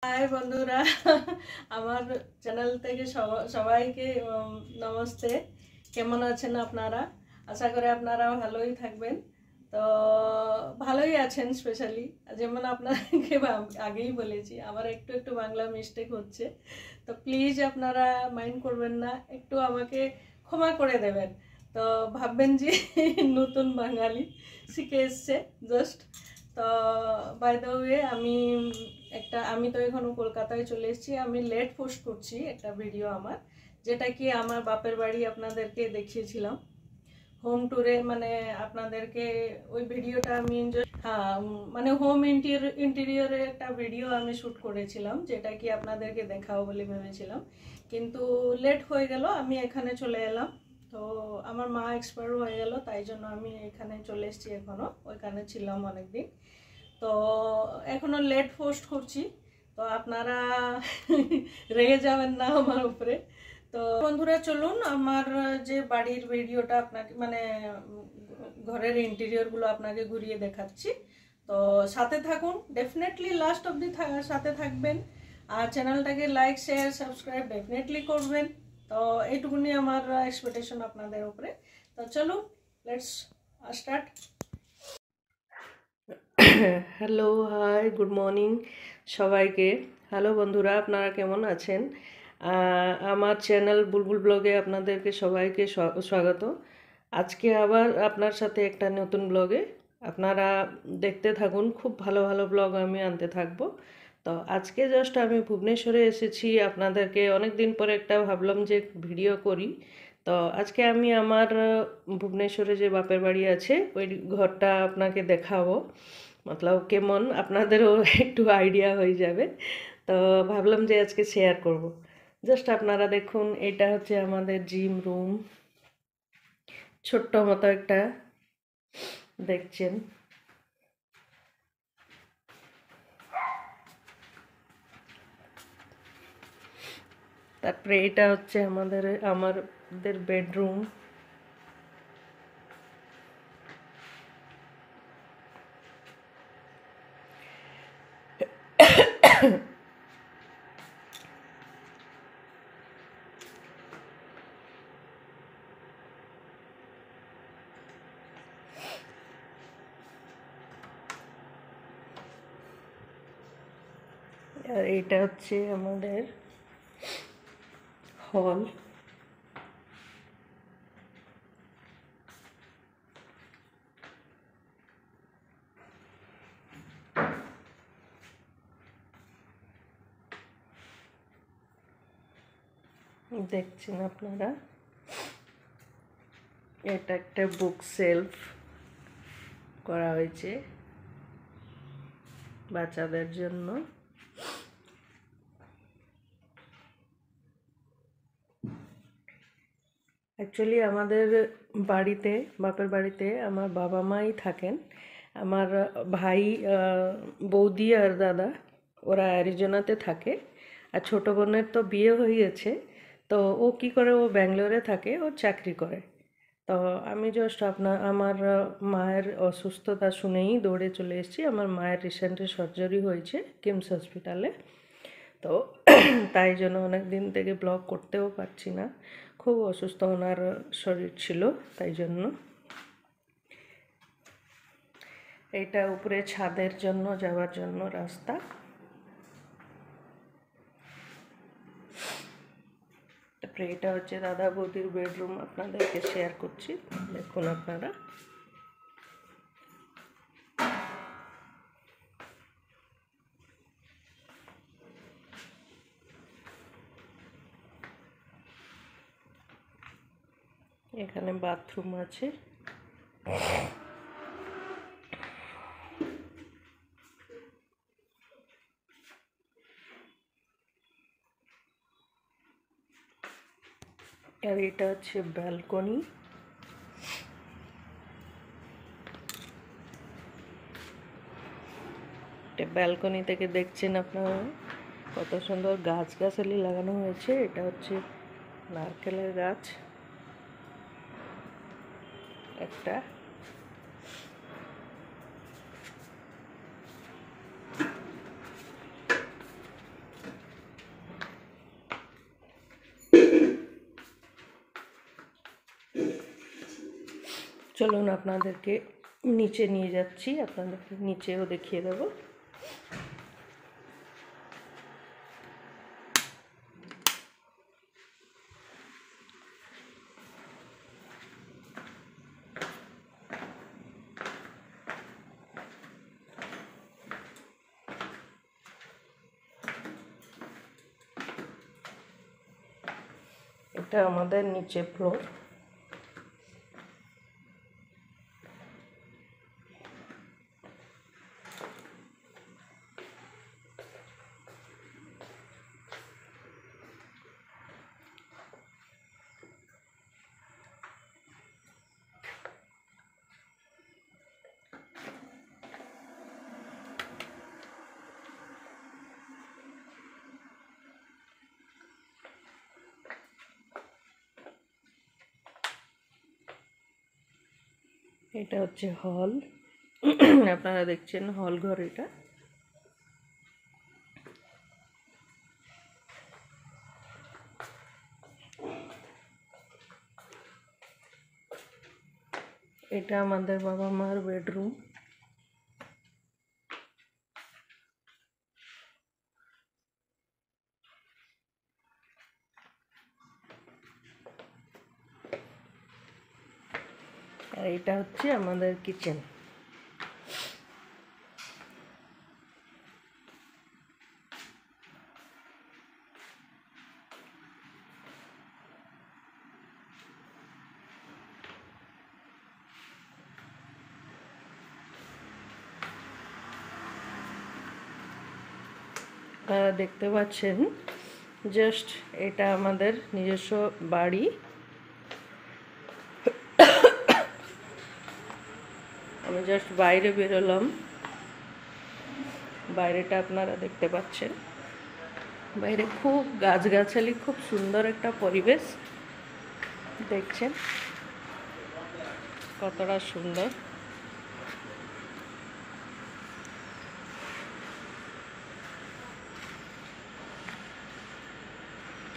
High বন্ধুরা, আমার channel থেকে সবাইকে নমস্তে। কেমন আছেন আপনারা? আশা করি আপনারা ভালোই থাকবেন। তো ভালোই আছেন। স্পেশালি যেমন আপনাদেরকে আগেই বলেছি, আমার একটু একটু বাংলা মিস্টেক হচ্ছে, তো প্লিজ আপনারা মাইন্ড করবেন না, একটু আমাকে ক্ষমা করে দেবেন। তো ভাববেন যে নতুন বাঙালি শিখে এসছে জাস্ট। তো বাই দ্য ওয়ে আমি তো এখনো কলকাতায় চলে এসেছি। আমি লেট পোস্ট করছি একটা ভিডিও আমার, যেটা কি আমার বাপের বাড়ি আপনাদেরকে দেখিয়েছিলাম হোম ট্যুরে। মানে আপনাদেরকে ওই ভিডিওটা আমি হ্যাঁ, মানে হোম ইন্টেরিয়রে একটা ভিডিও আমি শ্যুট করেছিলাম, যেটা কি আপনাদেরকে দেখাও বলে ভেবেছিলাম, কিন্তু লেট হয়ে গেল। আমি এখানে চলে এলাম। তো আমার মা এক্সপায়ার হয়ে গেল, তাই জন্য আমি এখানে চলে এসেছি। এখনো ওইখানে ছিলাম অনেকদিন, তো এখনো লেট পোস্ট করছি। তো আপনারা রেগে যাবেন না আমার উপরে। তো বন্ধুরা চলুন, আমার যে বাড়ির ভিডিওটা আপনাকে মানে ঘরের ইন্টেরিয়রগুলো আপনাকে ঘুরিয়ে দেখাচ্ছি। তো সাথে থাকুন, ডেফিনেটলি লাস্ট অবধি সাথে থাকবেন। আর চ্যানেলটাকে লাইক শেয়ার সাবস্ক্রাইব ডেফিনেটলি করবেন। তো এইটুকুনি আমার এক্সপেকটেশন আপনাদের উপরে। তো চলুন, let's start. Hello, hi, good morning সবাইকে। হ্যালো বন্ধুরা, আপনারা কেমন আছেন? আমার চ্যানেল বুলবুল ব্লগে আপনাদেরকে সবাইকে স্বাগত। আজকে আবার আপনার সাথে একটা নতুন ব্লগে আপনারা দেখতে থাকুন। খুব ভালো ভালো ব্লগ আমি আনতে থাকবো। তো আজকে জাস্ট আমি ভুবনেশ্বরে এসেছি, আপনাদেরকে অনেক দিন পরে একটা ভাবলাম যে ভিডিও করি। তো আজকে আমি আমার ভুবনেশ্বরে যে বাপের বাড়ি আছে ওই ঘরটা আপনাকে দেখাবো। মতলব কেমন, আপনাদেরও একটু আইডিয়া হয়ে যাবে। তো ভাবলাম যে আজকে শেয়ার করব। জাস্ট আপনারা দেখুন, এটা হচ্ছে আমাদের জিম রুম, ছোট্ট মতো একটা দেখছেন। তারপরে এটা হচ্ছে আমাদের বেডরুম। আর এটা হচ্ছে আমাদের হল। দেখছেন আপনারা, এটা একটা বুক সেলফ করা হয়েছে বাচ্চাদের জন্য। অ্যাকচুয়ালি আমাদের বাড়িতে, বাপের বাড়িতে আমার বাবা মাই থাকেন। আমার ভাই, বৌদি আর দাদা ওরা অ্যারিজোনাতে থাকে। আর ছোটো বোনের তো বিয়ে হয়ে গেছে। তো ও কী করে, ও ব্যাঙ্গালোরে থাকে, ও চাকরি করে। তো আমি জাস্ট আমার মায়ের অসুস্থতা শুনেই দৌড়ে চলে এসেছি। আমার মায়ের রিসেন্টলি সার্জারি হয়েছে কিমস হসপিটালে। তো তাই জন্য অনেক দিন থেকে ব্লগ করতেও পারছি না, খুব অসুস্থ ওনার শরীর ছিল, তাই জন্য। এটা উপরে ছাদের জন্য যাওয়ার জন্য রাস্তা। তারপরে এটা হচ্ছে দাদা বৌদির বেডরুম, আপনাদেরকে শেয়ার করছি, দেখুন আপনারা। এখানে বাথরুম আছে। আর এটা হচ্ছে ব্যালকনি। ব্যালকনি থেকে দেখছেন আপনারা কত সুন্দর গাছগাছালি লাগানো হয়েছে। এটা হচ্ছে নারকেলের গাছ একটা। চলুন আপনাদেরকে নিচে নিয়ে যাচ্ছি, আপনাদেরকে নিচেও দেখিয়ে দেব। এটা আমাদের নিচে ফ্লোর। এটা হচ্ছে হল, আপনারা দেখছেন হল ঘর। এটা আমাদের বাবা মার বেডরুম। আর এটা হচ্ছে আমাদের কিচেন। আপনারা দেখতে পাচ্ছেন জাস্ট এটা আমাদের নিজস্ব বাড়ি। আমি জাস্ট বাইরে বেরোলাম, বাইরেটা আপনারা দেখতে পাচ্ছেন। বাইরে খুব গাছগাছালি, খুব সুন্দর একটা পরিবেশ। দেখছেন কতটা সুন্দর।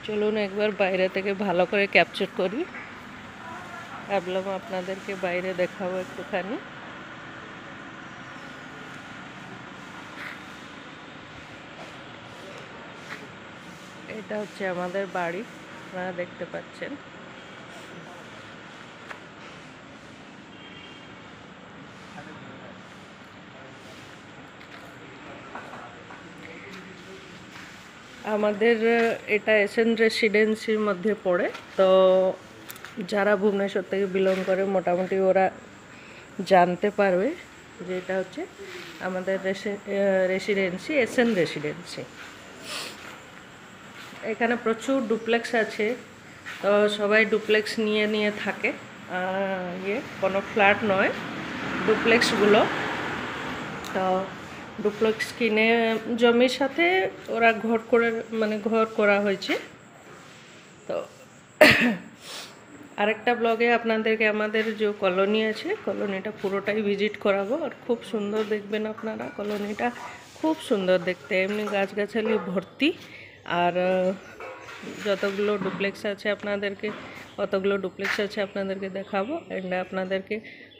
চলুন একবার বাইরে থেকে ভালো করে ক্যাপচার করি। ভাবলাম আপনাদেরকে বাইরে দেখাবো একটুখানি। এটা হচ্ছে আমাদের বাড়ি, আপনারা দেখতে পাচ্ছেন। আমাদের এটা এসএন রেসিডেন্সির মধ্যে পড়ে। তো যারা ভুবনেশ্বর থেকে বিলং করে মোটামুটি ওরা জানতে পারবে যে এটা হচ্ছে আমাদের রেসিডেন্সি, এসএন রেসিডেন্সি। এখানে প্রচুর ডুপ্লেক্স আছে, তো সবাই ডুপ্লেক্স নিয়ে নিয়ে থাকে। কোনো ফ্ল্যাট নয়, ডুপ্লেক্সগুলো। তো ডুপ্লেক্স কিনে জমির সাথে ওরা ঘর করা হয়েছে। তো আরেকটা ব্লগে আপনাদেরকে আমাদের যে কলোনি আছে, কলোনিটা পুরোটাই ভিজিট করাবো। আর খুব সুন্দর দেখবেন আপনারা, কলোনিটা খুব সুন্দর দেখতে, এমনি গাছগাছালি ভর্তি। আর যতগুলো ডুপ্লেক্স আছে আপনাদেরকে দেখাবো। অ্যান্ড আপনাদেরকে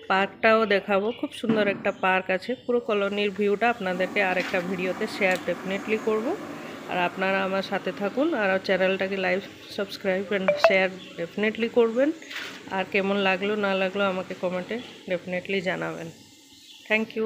পার্কটাও দেখাবো। খুব সুন্দর একটা পার্ক আছে। পুরো কলোনির ভিউটা আপনাদেরকে আরেকটা ভিডিওতে শেয়ার ডেফিনেটলি করব। আর আপনারা আমার সাথে থাকুন, আর চ্যানেলটাকে like, subscribe and share definitely করবেন। আর কেমন লাগলো না লাগলো আমাকে কমেন্টে ডেফিনেটলি জানাবেন। Thank you.